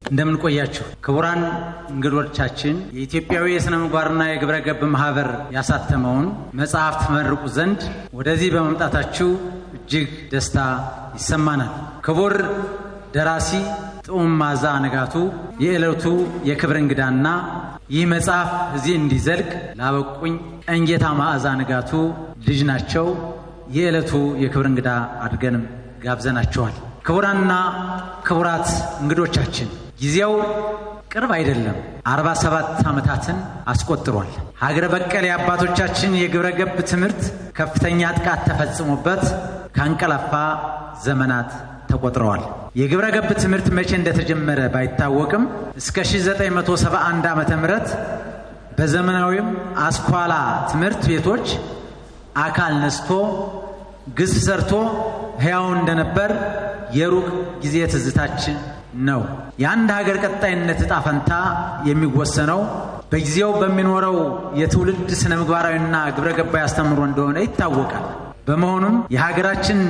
እንደምን ቆያችሁ ክቡራን እንግዶቻችን። የኢትዮጵያዊ የሥነ ምግባርና የግብረ ገብ ማህበር ያሳተመውን መጽሐፍ ተመርቁ ዘንድ ወደዚህ በመምጣታችሁ እጅግ ደስታ ይሰማናል። ክቡር ደራሲ ጥዑም ማዛ ንጋቱ የዕለቱ የክብር እንግዳና ይህ መጽሐፍ እዚህ እንዲዘልቅ ላበቁኝ ቀንጌታ ማዕዛ ንጋቱ ልጅ ናቸው። የዕለቱ የክብር እንግዳ አድርገንም ጋብዘናቸዋል። ክቡራንና ክቡራት እንግዶቻችን ጊዜው ቅርብ አይደለም። 47 ዓመታትን አስቆጥሯል። ሀገረ በቀል የአባቶቻችን የግብረ ገብ ትምህርት ከፍተኛ ጥቃት ተፈጽሞበት ካንቀላፋ ዘመናት ተቆጥረዋል። የግብረ ገብ ትምህርት መቼ እንደተጀመረ ባይታወቅም እስከ 1971 ዓመተ ምህረት በዘመናዊም አስኳላ ትምህርት ቤቶች አካል ነስቶ ግስ ሰርቶ ሕያው እንደነበር የሩቅ ጊዜ ትዝታችን ነው። የአንድ ሀገር ቀጣይነት ዕጣ ፈንታ የሚወሰነው በጊዜው በሚኖረው የትውልድ ስነ ምግባራዊና ግብረ ገባዊ አስተምሮ እንደሆነ ይታወቃል። በመሆኑም የሀገራችን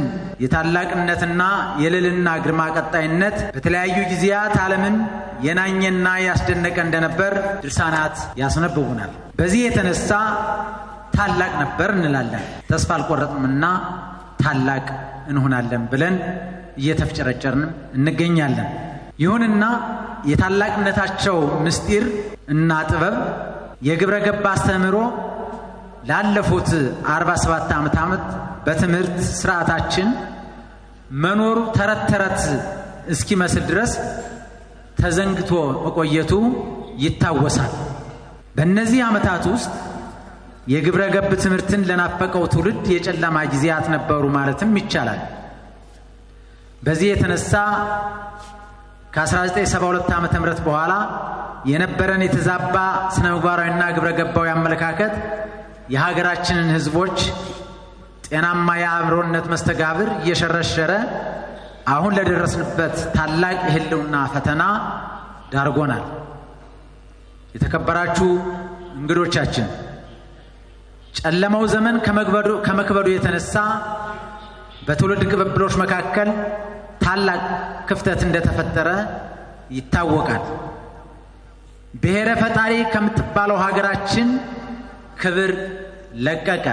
የታላቅነትና የልዕልና ግርማ ቀጣይነት በተለያዩ ጊዜያት ዓለምን የናኘና ያስደነቀ እንደነበር ድርሳናት ያስነብቡናል። በዚህ የተነሳ ታላቅ ነበር እንላለን። ተስፋ አልቆረጥምና ታላቅ እንሆናለን ብለን እየተፍጨረጨርንም እንገኛለን። ይሁንና የታላቅነታቸው ምስጢር እና ጥበብ የግብረ ገብ አስተምህሮ ላለፉት 47 ዓመት በትምህርት ስርዓታችን መኖሩ ተረት ተረት እስኪመስል ድረስ ተዘንግቶ መቆየቱ ይታወሳል። በእነዚህ ዓመታት ውስጥ የግብረ ገብ ትምህርትን ለናፈቀው ትውልድ የጨለማ ጊዜያት ነበሩ ማለትም ይቻላል። በዚህ የተነሳ ከ1972 ዓመተ ምህረት በኋላ የነበረን የተዛባ ስነ ምግባራዊና ግብረ ገባዊ አመለካከት የሀገራችንን ሕዝቦች ጤናማ የአብሮነት መስተጋብር እየሸረሸረ አሁን ለደረስንበት ታላቅ የህልውና ፈተና ዳርጎናል። የተከበራችሁ እንግዶቻችን፣ ጨለማው ዘመን ከመክበዱ የተነሳ በትውልድ ቅብብሎች መካከል ታላቅ ክፍተት እንደተፈጠረ ይታወቃል። ብሔረ ፈጣሪ ከምትባለው ሀገራችን ክብር ለቀቀ።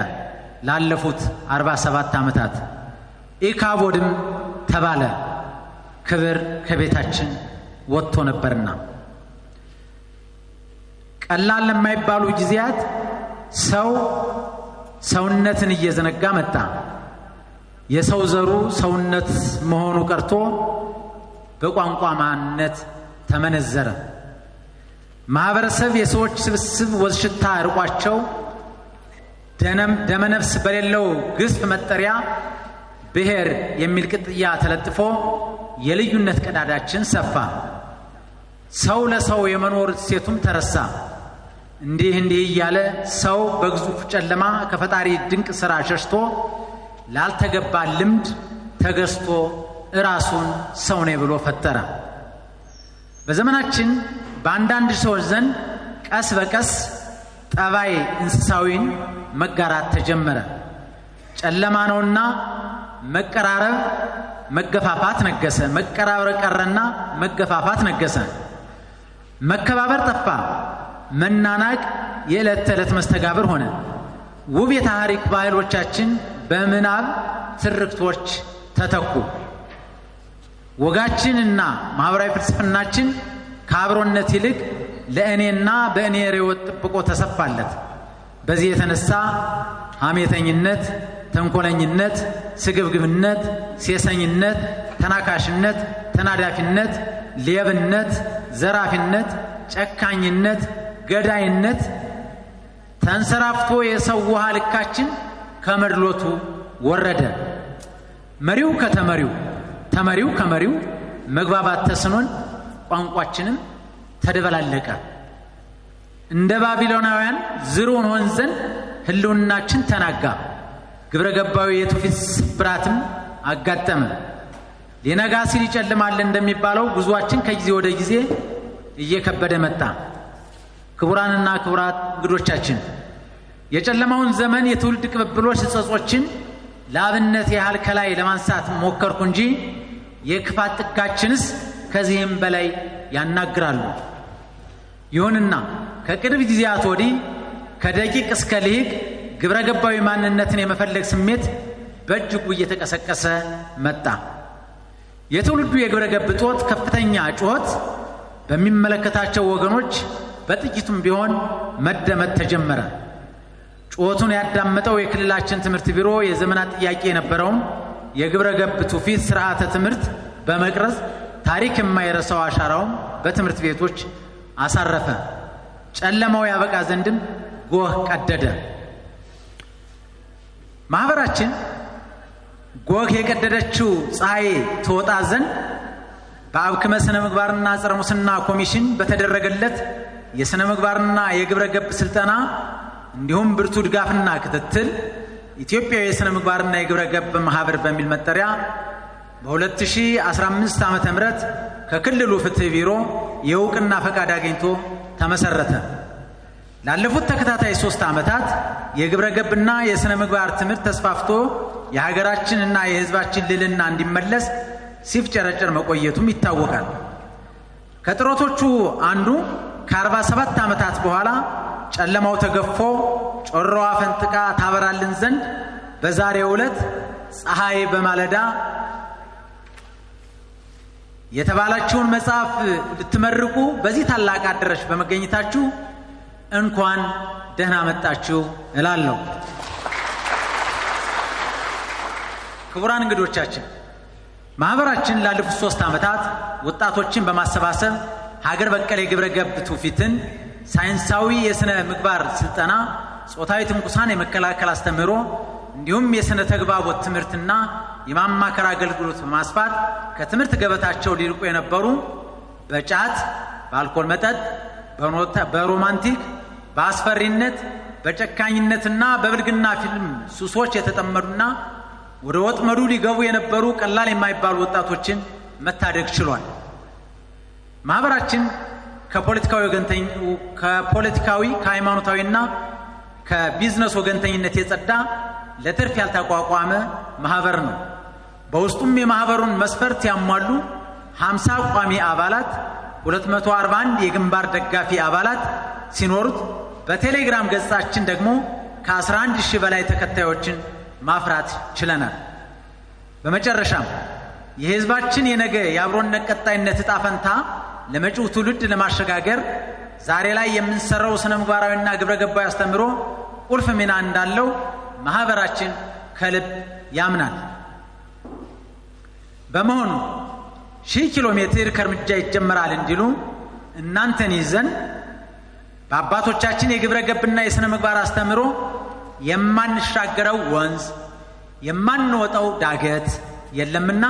ላለፉት 47 ዓመታት ኢካቦድም ተባለ። ክብር ከቤታችን ወጥቶ ነበርና ቀላል ለማይባሉ ጊዜያት ሰውነትን እየዘነጋ መጣ። የሰው ዘሩ ሰውነት መሆኑ ቀርቶ በቋንቋ ማንነት ተመነዘረ። ማህበረሰብ የሰዎች ስብስብ ወዝሽታ ርቋቸው ደመነፍስ በሌለው ግዝፍ መጠሪያ ብሔር የሚል ቅጥያ ተለጥፎ የልዩነት ቀዳዳችን ሰፋ። ሰው ለሰው የመኖር ሴቱም ተረሳ። እንዲህ እያለ ሰው በግዙፍ ጨለማ ከፈጣሪ ድንቅ ሥራ ሸሽቶ ላልተገባ ልምድ ተገዝቶ ራሱን ሰው ነኝ ብሎ ፈጠረ። በዘመናችን በአንዳንድ ሰዎች ዘንድ ቀስ በቀስ ጠባይ እንስሳዊን መጋራት ተጀመረ። ጨለማ ነውና መቀራረብ መገፋፋት ነገሰ። መቀራረብ ቀረና መገፋፋት ነገሰ። መከባበር ጠፋ። መናናቅ የዕለት ተዕለት መስተጋብር ሆነ። ውብ የታሪክ ባህሎቻችን በምናብ ትርክቶች ተተኩ። ወጋችንና ማህበራዊ ፍልስፍናችን ከአብሮነት ይልቅ ለእኔና በእኔ ርዕዮት ጥብቆ ተሰፋለት። በዚህ የተነሳ ሐሜተኝነት፣ ተንኮለኝነት፣ ስግብግብነት፣ ሴሰኝነት፣ ተናካሽነት፣ ተናዳፊነት፣ ሌብነት፣ ዘራፊነት፣ ጨካኝነት፣ ገዳይነት ተንሰራፍቶ የሰው ውሃ ልካችን ከመድሎቱ ወረደ። መሪው ከተመሪው፣ ተመሪው ከመሪው መግባባት ተስኖን ቋንቋችንም ተደበላለቀ። እንደ ባቢሎናውያን ዝሩን ሆን ዘንድ ህልውናችን ተናጋ። ግብረ ገባዊ የትውፊት ስብራትም አጋጠመ። ሊነጋ ሲል ይጨልማል እንደሚባለው ጉዟችን ከጊዜ ወደ ጊዜ እየከበደ መጣ። ክቡራንና ክቡራት እንግዶቻችን፣ የጨለማውን ዘመን የትውልድ ቅብብሎች ጽጾችን ለአብነት ያህል ከላይ ለማንሳት ሞከርኩ እንጂ የክፋት ጥጋችንስ ከዚህም በላይ ያናግራሉ። ይሁንና ከቅርብ ጊዜያት ወዲህ ከደቂቅ እስከ ልሂቅ ግብረ ገባዊ ማንነትን የመፈለግ ስሜት በእጅጉ እየተቀሰቀሰ መጣ። የትውልዱ የግብረ ገብ ጦት ከፍተኛ ጩኸት በሚመለከታቸው ወገኖች በጥቂቱም ቢሆን መደመጥ ተጀመረ። ጩኸቱን ያዳመጠው የክልላችን ትምህርት ቢሮ የዘመናት ጥያቄ የነበረውን የግብረ ገብ ትውፊት ስርዓተ ትምህርት በመቅረጽ ታሪክ የማይረሳው አሻራውን በትምህርት ቤቶች አሳረፈ። ጨለማው ያበቃ ዘንድም ጎህ ቀደደ። ማህበራችን ጎህ የቀደደችው ፀሐይ ትወጣ ዘንድ በአብክመ ስነ ምግባርና ጸረ ሙስና ኮሚሽን በተደረገለት የስነ ምግባርና የግብረ ገብ ስልጠና እንዲሁም ብርቱ ድጋፍና ክትትል ኢትዮጵያዊ የስነ ምግባርና የግብረ ገብ ማህበር በሚል መጠሪያ በ2015 ዓመተ ምህረት ከክልሉ ፍትህ ቢሮ የእውቅና ፈቃድ አግኝቶ ተመሰረተ። ላለፉት ተከታታይ 3 ዓመታት የግብረ ገብና የስነ ምግባር ትምህርት ተስፋፍቶ የሀገራችንና የህዝባችን ልዕልና እንዲመለስ ሲፍጨረጨር መቆየቱም ይታወቃል። ከጥረቶቹ አንዱ ከ47 ዓመታት በኋላ ጨለማው ተገፎ ጮራዋ ፈንጥቃ ታበራልን ዘንድ በዛሬው ዕለት ፀሐይ በማለዳ የተባላችሁን መጽሐፍ ልትመርቁ በዚህ ታላቅ አዳራሽ በመገኘታችሁ እንኳን ደህና መጣችሁ እላለሁ። ክቡራን እንግዶቻችን፣ ማህበራችን ላለፉት 3 ዓመታት ወጣቶችን በማሰባሰብ ሀገር በቀል የግብረ ገብ ትውፊትን፣ ሳይንሳዊ የስነ ምግባር ስልጠና፣ ጾታዊ ትንኩሳን የመከላከል አስተምህሮ እንዲሁም የስነ ተግባቦት ትምህርትና የማማከር አገልግሎት በማስፋት ከትምህርት ገበታቸው ሊርቁ የነበሩ በጫት፣ በአልኮል መጠጥ፣ በሮማንቲክ፣ በአስፈሪነት፣ በጨካኝነትና በብልግና ፊልም ሱሶች የተጠመዱና ወደ ወጥመዱ ሊገቡ የነበሩ ቀላል የማይባሉ ወጣቶችን መታደግ ችሏል። ማህበራችን ከፖለቲካዊ ከሃይማኖታዊና ከቢዝነስ ወገንተኝነት የጸዳ ለትርፍ ያልተቋቋመ ማህበር ነው። በውስጡም የማህበሩን መስፈርት ያሟሉ 50 ቋሚ አባላት፣ 241 የግንባር ደጋፊ አባላት ሲኖሩት በቴሌግራም ገጻችን ደግሞ ከ11,000 በላይ ተከታዮችን ማፍራት ችለናል። በመጨረሻም የህዝባችን የነገ የአብሮነት ቀጣይነት ዕጣ ፈንታ ለመጪው ትውልድ ለማሸጋገር ዛሬ ላይ የምንሰራው ስነ ምግባራዊና ግብረ ገባዊ አስተምህሮ ቁልፍ ሚና እንዳለው ማህበራችን ከልብ ያምናል። በመሆኑ 1000 ኪሎ ሜትር ከእርምጃ ይጀምራል እንዲሉ እናንተን ይዘን በአባቶቻችን የግብረ ገብና የስነ ምግባር አስተምህሮ የማንሻገረው ወንዝ የማንወጣው ዳገት የለምና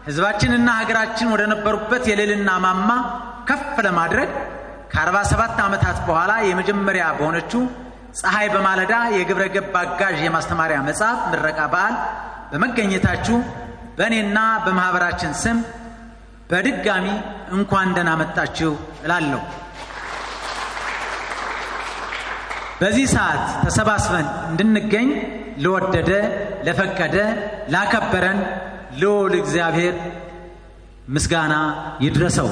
ህዝባችንና ሀገራችን ወደ ነበሩበት የልዕልና ማማ ከፍ ለማድረግ ከ47 ዓመታት በኋላ የመጀመሪያ በሆነችው ፀሐይ በማለዳ የግብረ ገብ አጋዥ የማስተማሪያ መጽሐፍ ምረቃ በዓል በመገኘታችሁ በእኔና በማህበራችን ስም በድጋሚ እንኳን ደህና መጣችሁ እላለሁ። በዚህ ሰዓት ተሰባስበን እንድንገኝ ለወደደ፣ ለፈቀደ፣ ላከበረን ልዑል እግዚአብሔር ምስጋና ይድረሰው።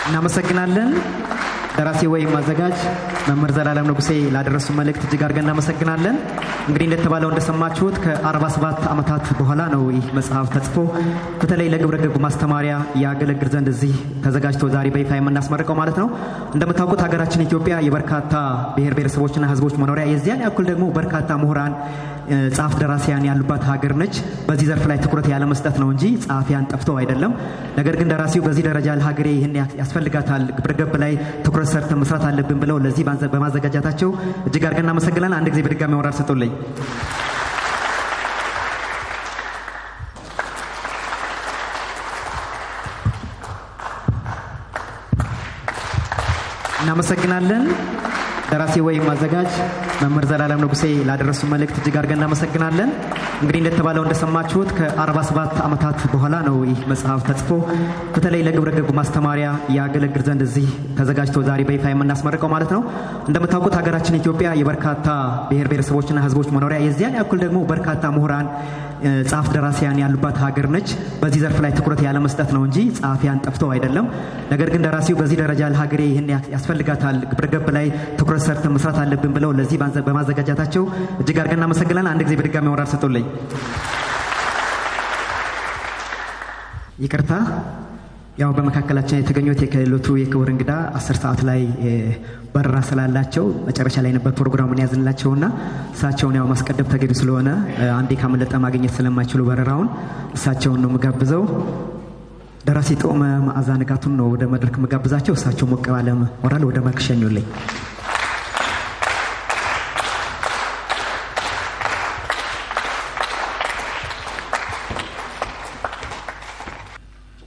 እናመሰግናለን። ደራሲ ወይም አዘጋጅ መምህር ዘላለም ንጉሴ ላደረሱ መልእክት እጅግ አድርገን እናመሰግናለን። እንግዲህ እንደተባለው እንደሰማችሁት ከ47 ዓመታት በኋላ ነው ይህ መጽሐፍ ተጽፎ በተለይ ለግብረ ገብ ማስተማሪያ ያገለግል ዘንድ እዚህ ተዘጋጅቶ ዛሬ በይፋ የምናስመርቀው ማለት ነው። እንደምታውቁት ሀገራችን ኢትዮጵያ የበርካታ ብሔር ብሔረሰቦችና ህዝቦች መኖሪያ የዚያን ያክል ደግሞ በርካታ ምሁራን ጸሐፍት ደራሲያን ያሉባት ሀገር ነች። በዚህ ዘርፍ ላይ ትኩረት ያለ መስጠት ነው እንጂ ጸሐፊያን ጠፍተው አይደለም። ነገር ግን ደራሲው በዚህ ደረጃ ለሀገሬ ይህን ያስፈልጋታል፣ ግብረ ገብ ላይ ትኩረት ሰርተን መስራት አለብን ብለው ለዚህ በማዘጋጃታቸው እጅግ አድርገን እናመሰግናለን። አንድ ጊዜ በድጋሚ ወራር ሰጡልኝ። እናመሰግናለን። ደራሲ ወይም አዘጋጅ መምህር ዘላለም ንጉሴ ላደረሱ መልእክት እጅግ አድርገን እናመሰግናለን። እንግዲህ እንደተባለው እንደሰማችሁት ከ47 ዓመታት በኋላ ነው ይህ መጽሐፍ ተጽፎ በተለይ ለግብረ ገብ ማስተማሪያ ያገለግል ዘንድ እዚህ ተዘጋጅቶ ዛሬ በይፋ የምናስመርቀው ማለት ነው። እንደምታውቁት ሀገራችን ኢትዮጵያ የበርካታ ብሔር ብሔረሰቦችና ህዝቦች መኖሪያ የዚያን ያክል ደግሞ በርካታ ምሁራን ጻፍ ደራሲያን ያሉባት ሀገር ነች። በዚህ ዘርፍ ላይ ትኩረት ያለ መስጠት ነው እንጂ ጻፊያን ጠፍተው አይደለም። ነገር ግን ደራሲው በዚህ ደረጃ ለሀገሬ ይህን ያስፈልጋታል፣ ግብረ ገብ ላይ ትኩረት ሰርተን መስራት አለብን ብለው ለዚህ በማዘጋጃታቸው እጅግ አድርገን እናመሰግናለን። አንድ ጊዜ በድጋሚ ወራር ሰጡልኝ። ይቅርታ ያው በመካከላችን የተገኙት የክልሉ የክብር እንግዳ 10 ሰዓት ላይ በረራ ስላላቸው መጨረሻ ላይ ነበር ፕሮግራሙን ያዝንላቸውና እሳቸውን ያው ማስቀደም ተገቢ ስለሆነ አንዴ ካመለጠ ማግኘት ስለማይችሉ በረራውን እሳቸውን ነው መጋብዘው። ደራሲ ጦመ መዓዛ ንጋቱን ነው ወደ መድረክ መጋብዛቸው። እሳቸው ሞቅ ባለ ሞራል ወደ መድረክ ሸኙልኝ።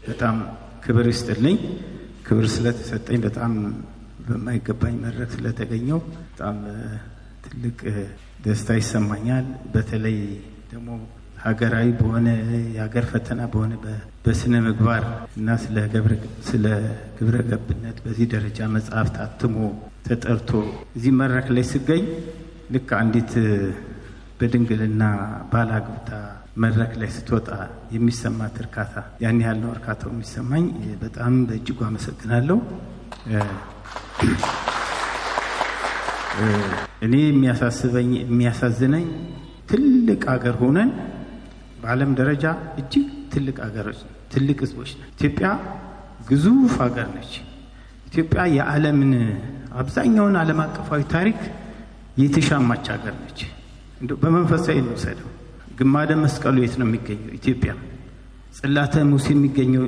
በጣም ክብር ይስጥልኝ። ክብር ስለተሰጠኝ በጣም በማይገባኝ መድረክ ስለተገኘው በጣም ትልቅ ደስታ ይሰማኛል። በተለይ ደግሞ ሀገራዊ በሆነ የሀገር ፈተና በሆነ በስነ ምግባር እና ስለ ግብረ ገብነት በዚህ ደረጃ መጽሐፍ ታትሞ ተጠርቶ እዚህ መድረክ ላይ ስገኝ ልክ አንዲት በድንግልና ባላግብታ መድረክ ላይ ስትወጣ የሚሰማት እርካታ ያን ያህል ነው እርካታው የሚሰማኝ። በጣም በእጅጉ አመሰግናለሁ። እኔ የሚያሳዝነኝ ትልቅ ሀገር ሆነን በዓለም ደረጃ እጅግ ትልቅ ሀገሮች ትልቅ ህዝቦች ነን። ኢትዮጵያ ግዙፍ ሀገር ነች። ኢትዮጵያ የዓለምን አብዛኛውን ዓለም አቀፋዊ ታሪክ የተሻማች ሀገር ነች። በመንፈሳዊ እንውሰደው። ግማደ መስቀሉ የት ነው የሚገኘው? ኢትዮጵያ። ጽላተ ሙሴ የሚገኘው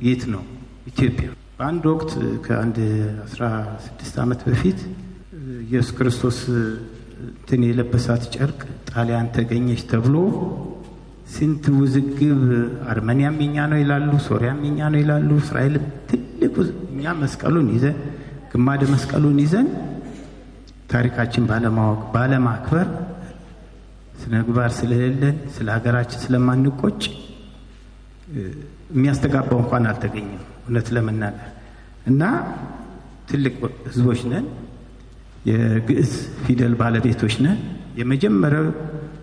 የት ነው? ኢትዮጵያ። በአንድ ወቅት ከአንድ 16 ዓመት በፊት ኢየሱስ ክርስቶስ እንትን የለበሳት ጨርቅ ጣሊያን ተገኘች ተብሎ ስንት ውዝግብ፣ አርመኒያም የኛ ነው ይላሉ፣ ሶሪያም የኛ ነው ይላሉ፣ እስራኤል ትልቅ እኛ መስቀሉን ይዘን ግማደ መስቀሉን ይዘን ታሪካችን ባለማወቅ ባለማክበር ስነ ምግባር ስለሌለን ስለ ሀገራችን ስለማንቆጭ የሚያስተጋባው እንኳን አልተገኘም እውነት ለመናገር እና ትልቅ ህዝቦች ነን። የግዕዝ ፊደል ባለቤቶች ነን። የመጀመሪያው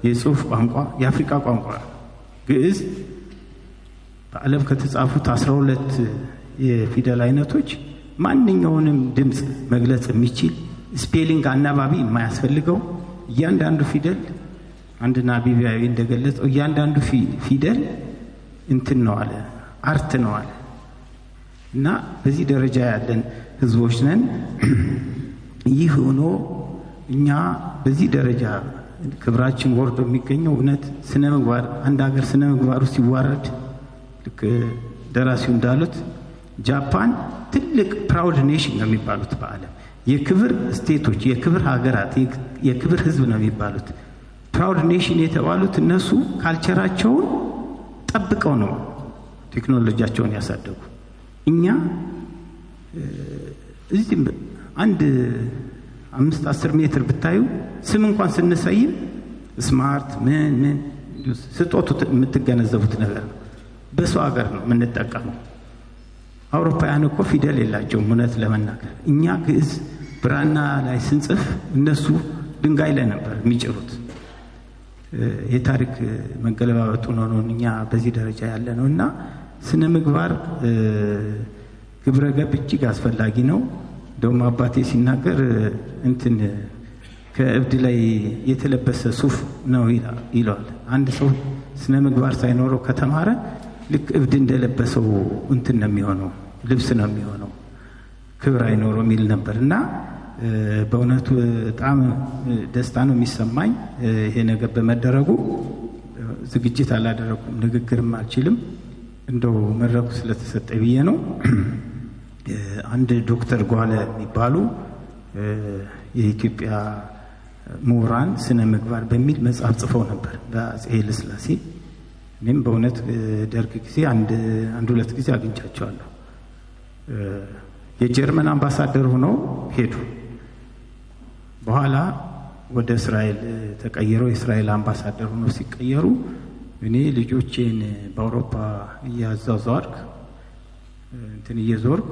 የጽሁፍ ቋንቋ የአፍሪካ ቋንቋ ግዕዝ በዓለም ከተጻፉት 12 የፊደል አይነቶች ማንኛውንም ድምፅ መግለጽ የሚችል ስፔሊንግ አናባቢ የማያስፈልገው እያንዳንዱ ፊደል አንድ ናቢቢያዊ እንደገለጸው እያንዳንዱ ፊደል እንትን ነው አለ አርት ነው አለ እና በዚህ ደረጃ ያለን ህዝቦች ነን። ይህ ሆኖ እኛ በዚህ ደረጃ ክብራችን ወርዶ የሚገኘው እውነት ስነ ምግባር አንድ ሀገር ስነ ምግባሩ ሲዋረድ ልክ ደራሲው እንዳሉት ጃፓን ትልቅ ፕራውድ ኔሽን ነው የሚባሉት በዓለም የክብር ስቴቶች የክብር ሀገራት የክብር ህዝብ ነው የሚባሉት። ፕራውድ ኔሽን የተባሉት እነሱ ካልቸራቸውን ጠብቀው ነው ቴክኖሎጂያቸውን ያሳደጉ። እኛ እዚህ አንድ 5-10 ሜትር ብታዩ ስም እንኳን ስንሰይም ስማርት ምን ስጦቱ የምትገነዘቡት ነገር ነው። በሰው ሀገር ነው የምንጠቀመው። አውሮፓውያን እኮ ፊደል የላቸውም እውነት ለመናገር። እኛ ግዕዝ ብራና ላይ ስንጽፍ እነሱ ድንጋይ ላይ ነበር የሚጭሩት። የታሪክ መገለባበጡ ነው እኛ በዚህ ደረጃ ያለ ነው እና ስነ ምግባር ግብረ ገብ እጅግ አስፈላጊ ነው። እንደውም አባቴ ሲናገር እንትን ከእብድ ላይ የተለበሰ ሱፍ ነው ይለዋል። አንድ ሰው ስነ ምግባር ሳይኖረው ከተማረ ልክ እብድ እንደለበሰው እንትን ነው የሚሆነው፣ ልብስ ነው የሚሆነው፣ ክብር አይኖረው የሚል ነበር እና በእውነቱ በጣም ደስታ ነው የሚሰማኝ ይሄ ነገር በመደረጉ። ዝግጅት አላደረኩም፣ ንግግርም አልችልም፣ እንደው መድረኩ ስለተሰጠ ብዬ ነው። አንድ ዶክተር ጓለ የሚባሉ የኢትዮጵያ ምሁራን ስነ ምግባር በሚል መጽሐፍ ጽፈው ነበር በአፄ ኃይለ ሥላሴ። እኔም በእውነት ደርግ ጊዜ አንድ 2 ጊዜ አግኝቻቸዋለሁ። የጀርመን አምባሳደር ሆነው ሄዱ። በኋላ ወደ እስራኤል ተቀይረው የእስራኤል አምባሳደር ሆነው ሲቀየሩ እኔ ልጆቼን በአውሮፓ እያዟዟርኩ እየዞርኩ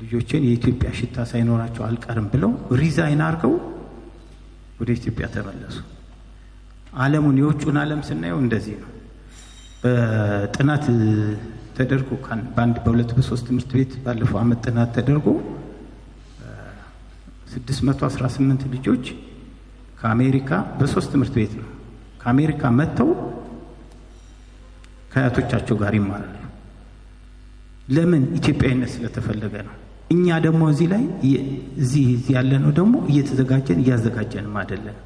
ልጆቼን የኢትዮጵያ ሽታ ሳይኖራቸው አልቀርም ብለው ሪዛይን አድርገው ወደ ኢትዮጵያ ተመለሱ። ዓለሙን የውጭውን ዓለም ስናየው እንደዚህ ነው። በጥናት ተደርጎ በአንድ በሁለት በሶስት ትምህርት ቤት ባለፈው ዓመት ጥናት ተደርጎ 618 ልጆች ከአሜሪካ በሶስት ትምህርት ቤት ነው ከአሜሪካ መጥተው ከአያቶቻቸው ጋር ይማራሉ። ለምን? ኢትዮጵያዊነት ስለተፈለገ ነው። እኛ ደግሞ እዚህ ላይ እዚህ ያለነው ደግሞ እያዘጋጀንም አይደለም።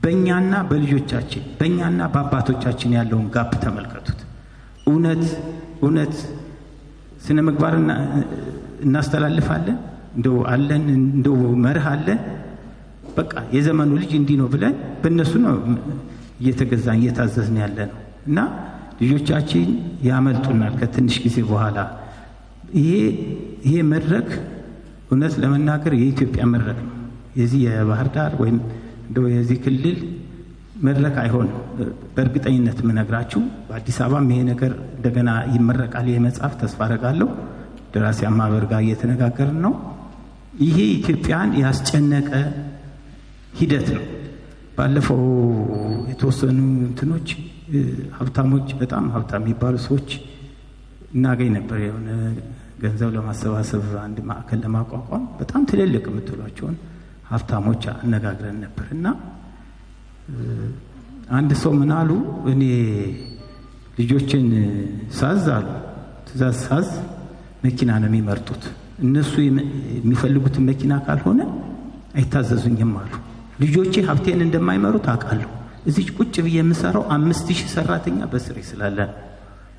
በእኛና በልጆቻችን በእኛና በአባቶቻችን ያለውን ጋፕ ተመልከቱት። እውነት ስነ ምግባር እናስተላልፋለን እንደው መርህ አለን። በቃ የዘመኑ ልጅ እንዲህ ነው ብለን በእነሱ ነው እየተገዛን እየታዘዝን ያለ ነው እና ልጆቻችን ያመልጡናል ከትንሽ ጊዜ በኋላ። ይሄ መድረክ እውነት ለመናገር የኢትዮጵያ መድረክ ነው። የዚህ የባህር ዳር ወይም እንደው የዚህ ክልል መድረክ አይሆንም። በእርግጠኝነት የምነግራችሁ በአዲስ አበባም ይሄ ነገር እንደገና ይመረቃል። ይሄ መጽሐፍ ተስፋ አደርጋለሁ። ደራሲያን ማህበር ጋር እየተነጋገርን ነው። ይሄ ኢትዮጵያን ያስጨነቀ ሂደት ነው። ባለፈው የተወሰኑ እንትኖች ሀብታሞች በጣም ሀብታም የሚባሉ ሰዎች እናገኝ ነበር። የሆነ ገንዘብ ለማሰባሰብ አንድ ማዕከል ለማቋቋም በጣም ትልልቅ የምትሏቸውን ሀብታሞች አነጋግረን ነበር እና አንድ ሰው ምን አሉ፣ እኔ ልጆችን ሳዝ አሉ ትእዛዝ ሳዝ መኪና ነው የሚመርጡት። እነሱ የሚፈልጉትን መኪና ካልሆነ አይታዘዙኝም አሉ። ልጆቼ ሀብቴን እንደማይመሩት አውቃለሁ። እዚህ ቁጭ ብዬ የምሰራው 5000 ሰራተኛ በስሬ ስላለ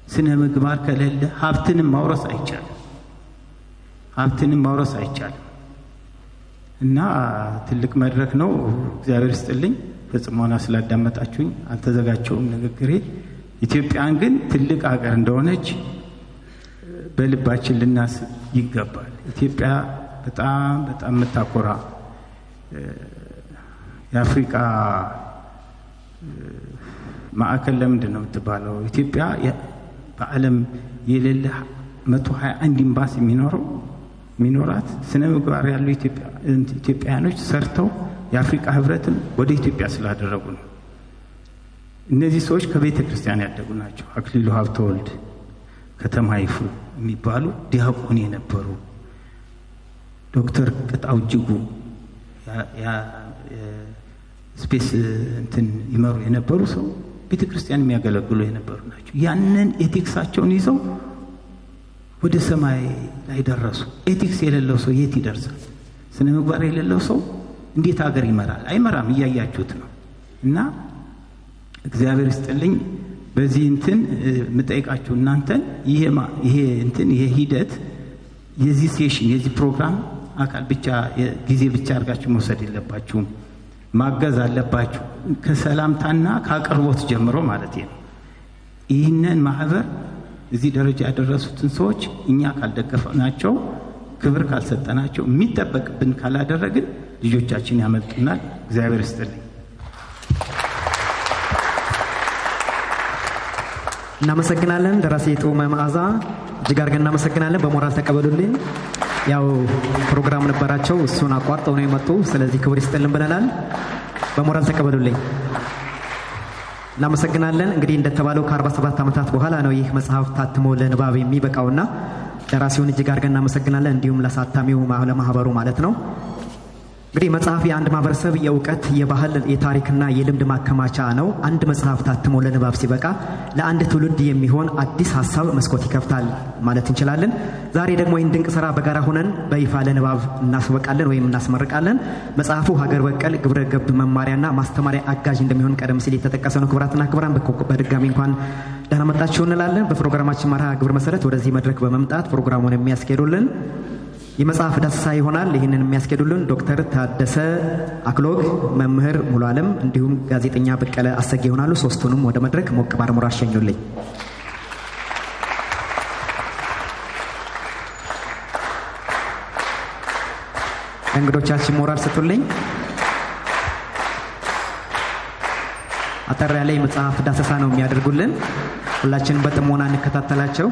ስነ ምግባር ከሌለ ሀብትንም ማውረስ አይቻልም። እና ትልቅ መድረክ ነው። እግዚአብሔር ይስጥልኝ በጽሞና ስላዳመጣችሁኝ። አልተዘጋጀውም ንግግሬ። ኢትዮጵያን ግን ትልቅ ሀገር እንደሆነች በልባችን ልናስብ ይገባል። ኢትዮጵያ በጣም በጣም የምታኮራ የአፍሪካ ማዕከል ለምንድን ነው የምትባለው? ኢትዮጵያ በዓለም የሌለ 121 ኤምባሲ የሚኖራት ስነ ምግባር ያሉ ኢትዮጵያውያኖች ሰርተው የአፍሪካ ህብረትን ወደ ኢትዮጵያ ስላደረጉ ነው። እነዚህ ሰዎች ከቤተ ክርስቲያን ያደጉ ናቸው። አክሊሉ ሀብተወልድ፣ ከተማ ይፍሩ የሚባሉ ዲያቆን የነበሩ፣ ዶክተር ቅጣው እጅጉ ስፔስ ይመሩ የነበሩ ሰው ቤተ ክርስቲያን የሚያገለግሉ የነበሩ ናቸው። ያንን ኤቲክሳቸውን ይዘው ወደ ሰማይ ላይ ደረሱ። ኤቲክስ የሌለው ሰው የት ይደርሳል? ስነ ምግባር የሌለው ሰው እንዴት ሀገር ይመራል? አይመራም። እያያችሁት ነው። እና እግዚአብሔር ይስጥልኝ። በዚህ የምጠይቃችሁ እናንተን ይሄ ሂደት የዚህ ሴሽን የዚህ ፕሮግራም አካል ብቻ ጊዜ ብቻ አድርጋችሁ መውሰድ የለባችሁም። ማገዝ አለባችሁ። ከሰላምታና ከአቅርቦት ጀምሮ ማለት ነው። ይህንን ማህበር እዚህ ደረጃ ያደረሱትን ሰዎች እኛ ካልደገፈናቸው፣ ክብር ካልሰጠናቸው፣ የሚጠበቅብን ካላደረግን ልጆቻችን ያመልጡናል። እግዚአብሔር ይስጥልኝ። እናመሰግናለን። ደራሲ ጡመ መዓዛ እጅግ አድርገን እናመሰግናለን። በሞራል ተቀበሉልኝ። ያው ፕሮግራም ነበራቸው፣ እሱን አቋርጠው ነው የመጡ። ስለዚህ ክብር ይስጥልን ብለናል። በሞራል ተቀበሉልኝ። እናመሰግናለን። እንግዲህ እንደተባለው ከ47 ዓመታት በኋላ ነው ይህ መጽሐፍ ታትሞ ለንባብ የሚበቃውና ደራሲውን እጅግ አድርገን እናመሰግናለን። እንዲሁም ለሳታሚው ለማህበሩ ማለት ነው። እንግዲህ መጽሐፍ የአንድ ማህበረሰብ የእውቀት፣ የባህል፣ የታሪክና የልምድ ማከማቻ ነው። አንድ መጽሐፍ ታትሞ ለንባብ ሲበቃ ለአንድ ትውልድ የሚሆን አዲስ ሀሳብ መስኮት ይከፍታል ማለት እንችላለን። ዛሬ ደግሞ ይህን ድንቅ ስራ በጋራ ሆነን በይፋ ለንባብ እናስበቃለን ወይም እናስመርቃለን። መጽሐፉ ሀገር በቀል ግብረ ገብ መማሪያና ማስተማሪያ አጋዥ እንደሚሆን ቀደም ሲል የተጠቀሰ ነው። ክቡራትና ክቡራን በድጋሚ እንኳን ደህና መጣችሁ እንላለን። በፕሮግራማችን መርሃ ግብር መሰረት ወደዚህ መድረክ በመምጣት ፕሮግራሙን የሚያስኬዱልን የመጽሐፍ ዳሰሳ ይሆናል። ይህንን የሚያስኬዱልን ዶክተር ታደሰ አክሎግ፣ መምህር ሙሉ ዓለም እንዲሁም ጋዜጠኛ በቀለ አሰጌ ይሆናሉ። ሶስቱንም ወደ መድረክ ሞቅ ባለ ሞራል አሸኙልኝ። እንግዶቻችን ሞራል ስጡልኝ። አጠር ያለ የመጽሐፍ ዳሰሳ ነው የሚያደርጉልን። ሁላችንም በጥሞና እንከታተላቸው።